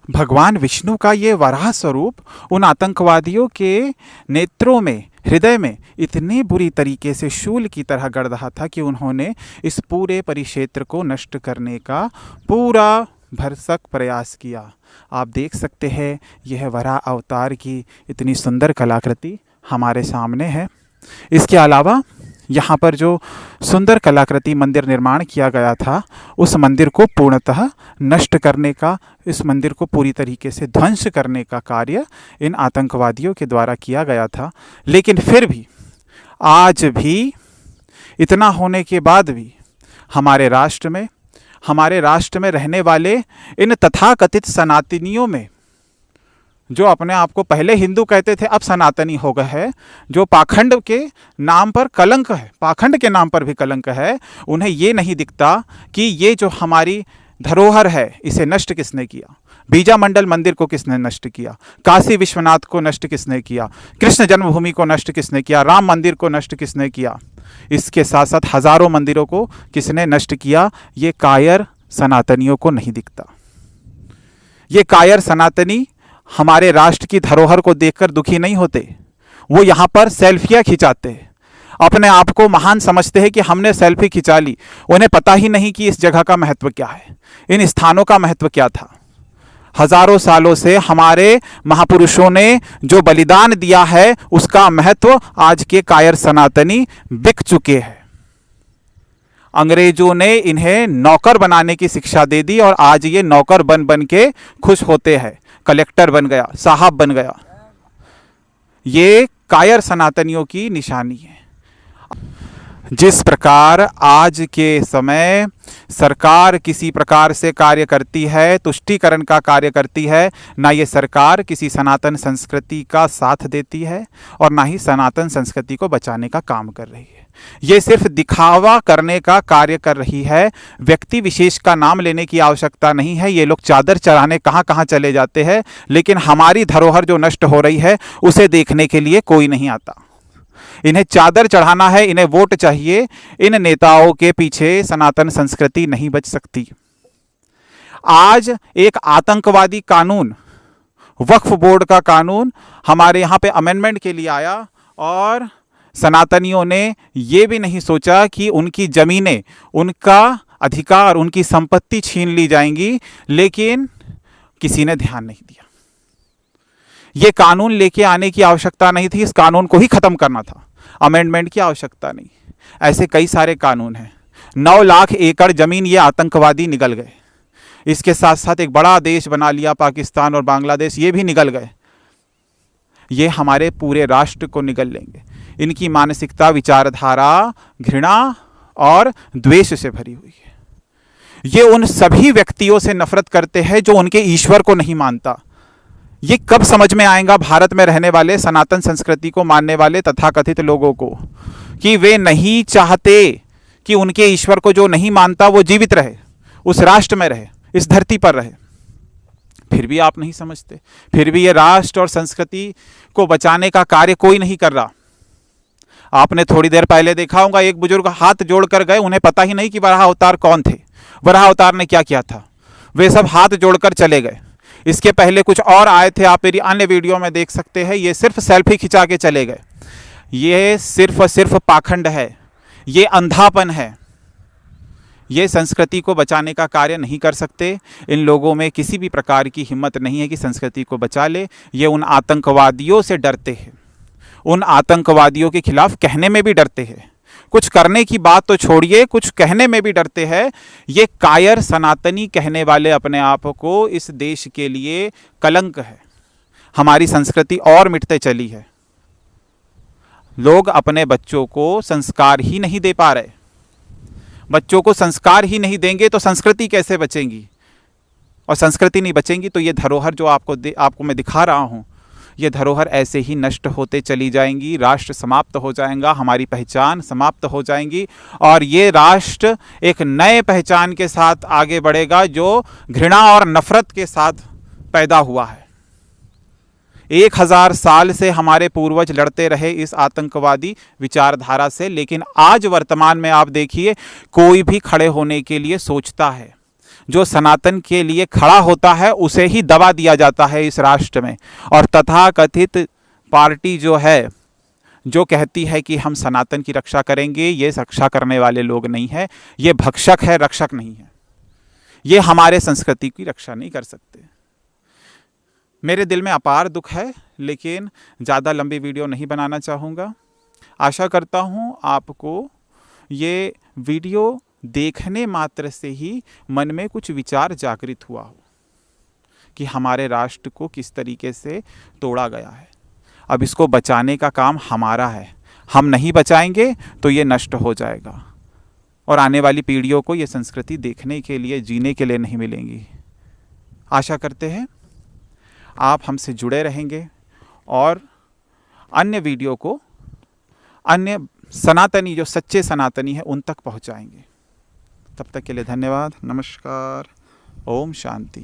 भगवान विष्णु का ये वराह स्वरूप उन आतंकवादियों के नेत्रों में, हृदय में इतनी बुरी तरीके से शूल की तरह गड़ रहा था कि उन्होंने इस पूरे परिक्षेत्र को नष्ट करने का पूरा भरसक प्रयास किया। आप देख सकते हैं यह वराह अवतार की इतनी सुंदर कलाकृति हमारे सामने है। इसके अलावा यहाँ पर जो सुंदर कलाकृति मंदिर निर्माण किया गया था, उस मंदिर को पूर्णतः नष्ट करने का, इस मंदिर को पूरी तरीके से ध्वंस करने का कार्य इन आतंकवादियों के द्वारा किया गया था। लेकिन फिर भी आज भी इतना होने के बाद भी हमारे राष्ट्र में रहने वाले इन तथाकथित सनातनियों में, जो अपने आप को पहले हिंदू कहते थे अब सनातनी हो गए हैं, जो पाखंड के नाम पर कलंक है, पाखंड के नाम पर भी कलंक है, उन्हें ये नहीं दिखता कि ये जो हमारी धरोहर है इसे नष्ट किसने किया। बीजा मंडल मंदिर को किसने नष्ट किया, काशी विश्वनाथ को नष्ट किसने किया, कृष्ण जन्मभूमि को नष्ट किसने किया, राम मंदिर को नष्ट किसने किया, इसके साथ साथ हजारों मंदिरों को किसने नष्ट किया, ये कायर सनातनियों को नहीं दिखता। ये कायर सनातनी हमारे राष्ट्र की धरोहर को देखकर दुखी नहीं होते, वो यहाँ पर सेल्फियाँ खिंचाते हैं, अपने आप को महान समझते हैं कि हमने सेल्फी खिंचा ली। उन्हें पता ही नहीं कि इस जगह का महत्व क्या है, इन स्थानों का महत्व क्या था। हजारों सालों से हमारे महापुरुषों ने जो बलिदान दिया है उसका महत्व आज के कायर सनातनी बिक चुके हैं। अंग्रेजों ने इन्हें नौकर बनाने की शिक्षा दे दी और आज ये नौकर बन बन के खुश होते हैं, कलेक्टर बन गया, साहब बन गया। ये कायर सनातनियों की निशानी है। जिस प्रकार आज के समय सरकार किसी प्रकार से कार्य करती है, तुष्टीकरण का कार्य करती है, ना ये सरकार किसी सनातन संस्कृति का साथ देती है और ना ही सनातन संस्कृति को बचाने का काम कर रही है। ये सिर्फ दिखावा करने का कार्य कर रही है। व्यक्ति विशेष का नाम लेने की आवश्यकता नहीं है। ये लोग चादर चढ़ाने कहाँ कहाँ चले जाते हैं, लेकिन हमारी धरोहर जो नष्ट हो रही है उसे देखने के लिए कोई नहीं आता। इन्हें चादर चढ़ाना है, इन्हें वोट चाहिए। इन नेताओं के पीछे सनातन संस्कृति नहीं बच सकती। आज एक आतंकवादी कानून, वक्फ बोर्ड का कानून हमारे यहाँ पे अमेंडमेंट के लिए आया और सनातनियों ने ये भी नहीं सोचा कि उनकी ज़मीनें, उनका अधिकार, उनकी संपत्ति छीन ली जाएंगी, लेकिन किसी ने ध्यान नहीं दिया। ये कानून लेके आने की आवश्यकता नहीं थी, इस कानून को ही ख़त्म करना था, अमेंडमेंट की आवश्यकता नहीं। ऐसे कई सारे कानून हैं। 9 लाख एकड़ ज़मीन ये आतंकवादी निगल गए। इसके साथ साथ एक बड़ा देश बना लिया पाकिस्तान और बांग्लादेश, ये भी निगल गए। ये हमारे पूरे राष्ट्र को निगल लेंगे। इनकी मानसिकता, विचारधारा घृणा और द्वेष से भरी हुई है। ये उन सभी व्यक्तियों से नफरत करते हैं जो उनके ईश्वर को नहीं मानता। ये कब समझ में आएगा भारत में रहने वाले सनातन संस्कृति को मानने वाले तथाकथित लोगों को कि वे नहीं चाहते कि उनके ईश्वर को जो नहीं मानता वो जीवित रहे, उस राष्ट्र में रहे, इस धरती पर रहे। फिर भी आप नहीं समझते, फिर भी ये राष्ट्र और संस्कृति को बचाने का कार्य कोई नहीं कर रहा। आपने थोड़ी देर पहले देखा होगा एक बुजुर्ग हाथ जोड़कर गए, उन्हें पता ही नहीं कि वराह अवतार कौन थे, वराह अवतार ने क्या किया था। वे सब हाथ जोड़कर चले गए। इसके पहले कुछ और आए थे, आप मेरी अन्य वीडियो में देख सकते हैं। ये सिर्फ सेल्फी खिंचा के चले गए। ये सिर्फ और सिर्फ पाखंड है, ये अंधापन है। ये संस्कृति को बचाने का कार्य नहीं कर सकते। इन लोगों में किसी भी प्रकार की हिम्मत नहीं है कि संस्कृति को बचा ले। ये उन आतंकवादियों से डरते हैं, उन आतंकवादियों के खिलाफ कहने में भी डरते हैं। कुछ करने की बात तो छोड़िए, कुछ कहने में भी डरते हैं। ये कायर सनातनी कहने वाले अपने आप को इस देश के लिए कलंक है। हमारी संस्कृति और मिटते चली है। लोग अपने बच्चों को संस्कार ही नहीं दे पा रहे। बच्चों को संस्कार ही नहीं देंगे तो संस्कृति कैसे बचेंगी, और संस्कृति नहीं बचेंगी तो ये धरोहर जो आपको मैं दिखा रहा हूँ, ये धरोहर ऐसे ही नष्ट होते चली जाएंगी। राष्ट्र समाप्त हो जाएगा, हमारी पहचान समाप्त हो जाएंगी और ये राष्ट्र एक नए पहचान के साथ आगे बढ़ेगा जो घृणा और नफरत के साथ पैदा हुआ है। 1000 साल से हमारे पूर्वज लड़ते रहे इस आतंकवादी विचारधारा से, लेकिन आज वर्तमान में आप देखिए कोई भी खड़े होने के लिए सोचता है। जो सनातन के लिए खड़ा होता है उसे ही दबा दिया जाता है इस राष्ट्र में। और तथाकथित पार्टी जो है, जो कहती है कि हम सनातन की रक्षा करेंगे, ये रक्षा करने वाले लोग नहीं है, ये भक्षक है, रक्षक नहीं है। ये हमारे संस्कृति की रक्षा नहीं कर सकते। मेरे दिल में अपार दुख है, लेकिन ज़्यादा लंबी वीडियो नहीं बनाना चाहूँगा। आशा करता हूँ आपको ये वीडियो देखने मात्र से ही मन में कुछ विचार जागृत हुआ हो कि हमारे राष्ट्र को किस तरीके से तोड़ा गया है। अब इसको बचाने का काम हमारा है। हम नहीं बचाएंगे तो ये नष्ट हो जाएगा और आने वाली पीढ़ियों को ये संस्कृति देखने के लिए, जीने के लिए नहीं मिलेंगी। आशा करते हैं आप हमसे जुड़े रहेंगे और अन्य वीडियो को अन्य सनातनी, जो सच्चे सनातनी हैं, उन तक पहुंचाएंगे। तब तक के लिए धन्यवाद। नमस्कार। ओम शांति।